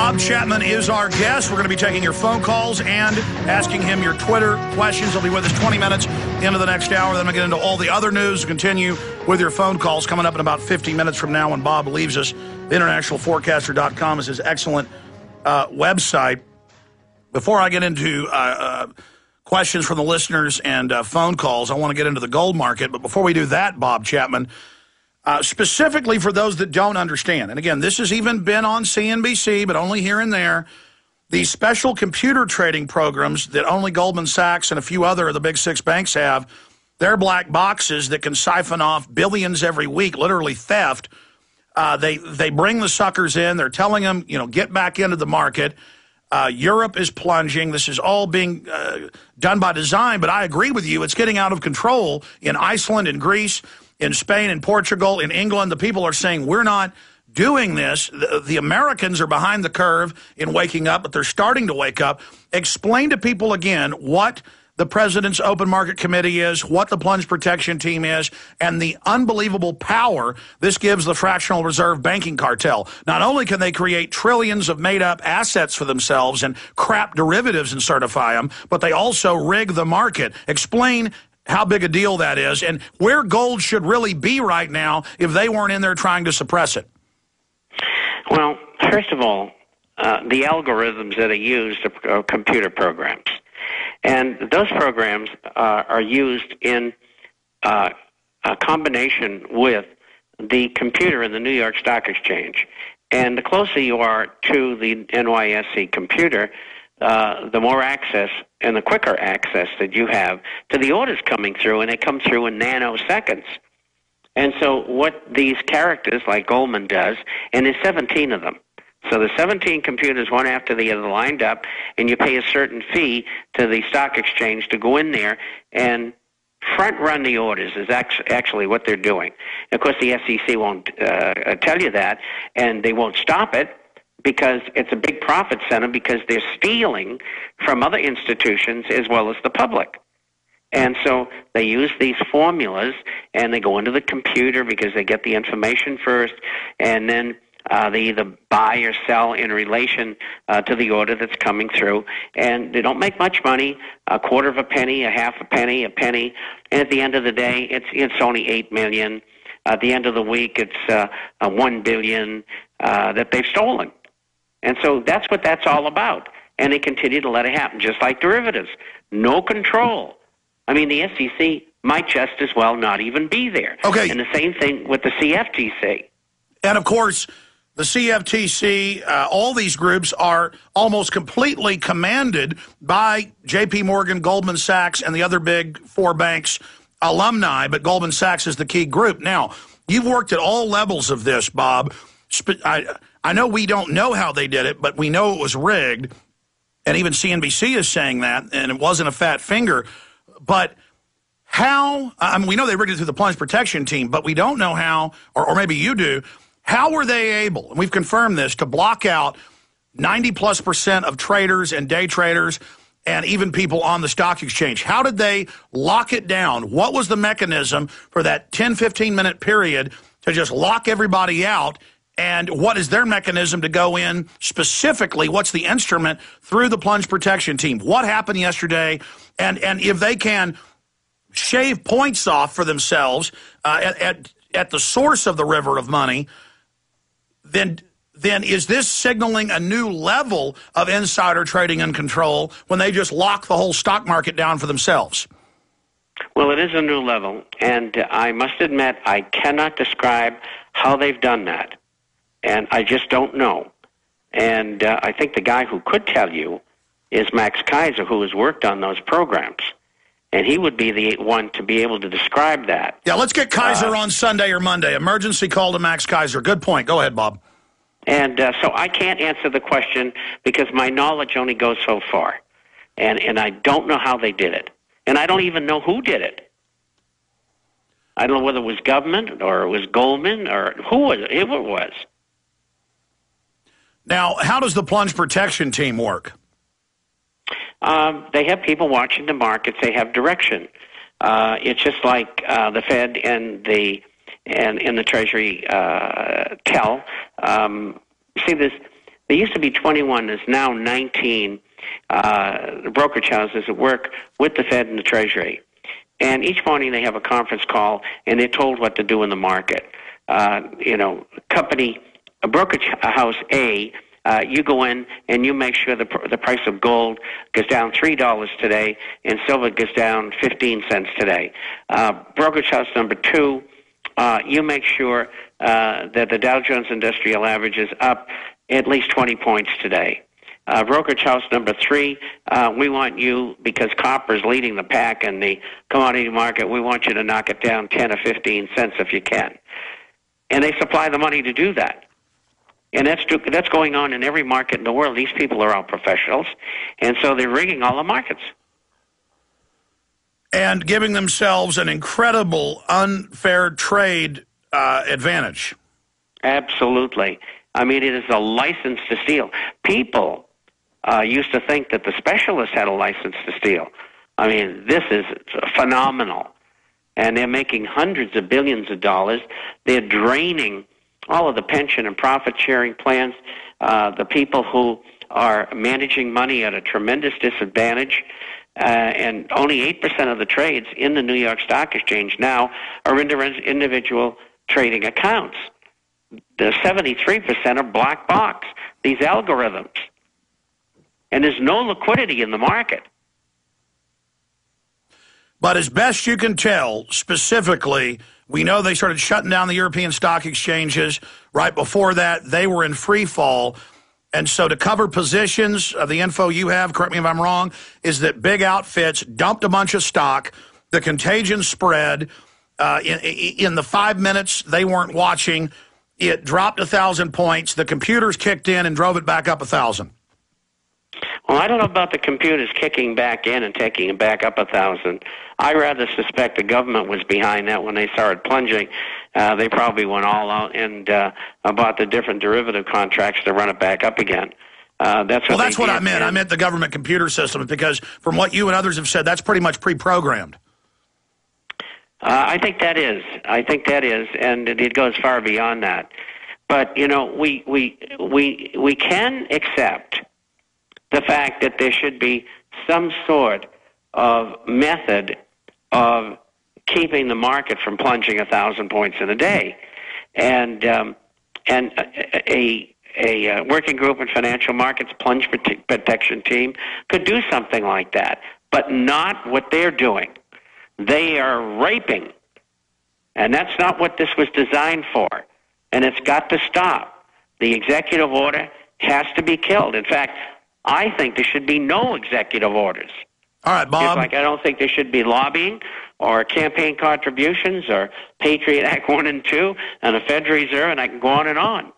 Bob Chapman is our guest. We're going to be taking your phone calls and asking him your Twitter questions. He'll be with us 20 minutes into the next hour. Then we'll get into all the other news. Continue with your phone calls coming up in about 50 minutes from now when Bob leaves us. Internationalforecaster.com is his excellent website. Before I get into questions from the listeners and phone calls, I want to get into the gold market. But before we do that, Bob Chapman, specifically for those that don't understand, and again, this has even been on CNBC, but only here and there, these special computer trading programs that only Goldman Sachs and a few other of the big six banks have, they're black boxes that can siphon off billions every week, literally theft. They bring the suckers in. They're telling them, get back into the market. Europe is plunging. This is all being done by design, but I agree with you. It's getting out of control in Iceland, in Greece, in Spain, in Portugal, in England. The people are saying, we're not doing this. The Americans are behind the curve in waking up, but they're starting to wake up. Explain to people again what the President's Open Market Committee is, what the Plunge Protection Team is, and the unbelievable power this gives the fractional reserve banking cartel. Not only can they create trillions of made-up assets for themselves and crap derivatives and certify them, but they also rig the market. Explain how big a deal that is and where gold should really be right now if they weren't in there trying to suppress it. Well, first of all, the algorithms that are used are computer programs. And those programs are used in a combination with the computer in the New York Stock Exchange. And the closer you are to the NYSE computer, the more access and the quicker access that you have to the orders coming through, and they come through in nanoseconds. And so what these characters, like Goldman does, and there's 17 of them. So the 17 computers, one after the other, lined up, and you pay a certain fee to the stock exchange to go in there and front-run the orders is actually what they're doing. And of course, the SEC won't tell you that, and they won't stop it, because it's a big profit center, because they're stealing from other institutions as well as the public. And so they use these formulas, and they go into the computer because they get the information first, and then they either buy or sell in relation to the order that's coming through. And they don't make much money, a quarter of a penny, a half a penny, a penny. And at the end of the day, it's only $8 million. At the end of the week, it's $1 billion that they've stolen. And so that's what that's all about. And they continue to let it happen, just like derivatives. No control. I mean, the SEC might just as well not even be there. Okay. And the same thing with the CFTC. And, of course, the CFTC, all these groups are almost completely commanded by J.P. Morgan, Goldman Sachs, and the other big four banks alumni, but Goldman Sachs is the key group. Now, you've worked at all levels of this, Bob. I know we don't know how they did it, but we know it was rigged, and even CNBC is saying that, and it wasn't a fat finger. But how, we know they rigged it through the Plunge Protection Team, but we don't know how, or maybe you do, how were they able, and we've confirmed this, to block out 90+% of traders and day traders and even people on the stock exchange? How did they lock it down? What was the mechanism for that 10, 15-minute period to just lock everybody out? And what is their mechanism to go in specifically? What's the instrument through the Plunge Protection Team? What happened yesterday? And if they can shave points off for themselves at the source of the river of money, then is this signaling a new level of insider trading and control when they just lock the whole stock market down for themselves? Well, it is a new level, and I must admit I cannot describe how they've done that. And I just don't know. And I think the guy who could tell you is Max Kaiser, who has worked on those programs. And he would be the one to be able to describe that. Yeah, let's get Kaiser on Sunday or Monday. Emergency call to Max Kaiser. Good point. Go ahead, Bob. And so I can't answer the question because my knowledge only goes so far. And I don't know how they did it. And I don't even know who did it. I don't know whether it was government or it was Goldman or who it was. Now, how does the Plunge Protection Team work? They have people watching the markets. They have direction. It's just like the Fed and the Treasury tell. See, There used to be 21. There's now 19 brokerage houses that work with the Fed and the Treasury. And each morning they have a conference call, and they're told what to do in the market. Brokerage house A, you go in and you make sure the price of gold goes down $3 today, and silver goes down 15 cents today. Brokerage house number 2, you make sure that the Dow Jones Industrial Average is up at least 20 points today. Brokerage house number 3, we want you, because copper is leading the pack in the commodity market, we want you to knock it down 10 or 15 cents if you can. And they supply the money to do that. And that's going on in every market in the world. These people are all professionals, and so they're rigging all the markets. And giving themselves an incredible unfair trade advantage. Absolutely. I mean, it is a license to steal. People used to think that the specialists had a license to steal. I mean, this is phenomenal. And they're making hundreds of billions of dollars. They're draining all of the pension and profit-sharing plans. The people who are managing money at a tremendous disadvantage. And only 8% of the trades in the New York Stock Exchange now are individual trading accounts. The 73% are black box, these algorithms. And there's no liquidity in the market. But as best you can tell, specifically, we know they started shutting down the European stock exchanges. Right before that, they were in free fall. And so to cover positions, the info you have, correct me if I'm wrong, is that big outfits dumped a bunch of stock. The contagion spread. In the 5 minutes they weren't watching, it dropped 1,000 points. The computers kicked in and drove it back up 1,000. Well, I don't know about the computers kicking back in and taking it back up 1,000. I rather suspect the government was behind that when they started plunging. They probably went all out and bought the different derivative contracts to run it back up again. That's what I meant. I meant the government computer system, because from what you and others have said, that's pretty much pre-programmed. I think that is, and it goes far beyond that. But we can accept the fact that there should be some sort of method of keeping the market from plunging 1,000 points in a day, and a working group in financial markets plunge protection team could do something like that, but not what they're doing. They are raping, and that's not what this was designed for, and it's got to stop. The executive order has to be killed. In fact, I think there should be no executive orders. All right, Bob. Just like I don't think there should be lobbying or campaign contributions or Patriot Act 1 and 2 and the Fed Reserve, and I can go on and on.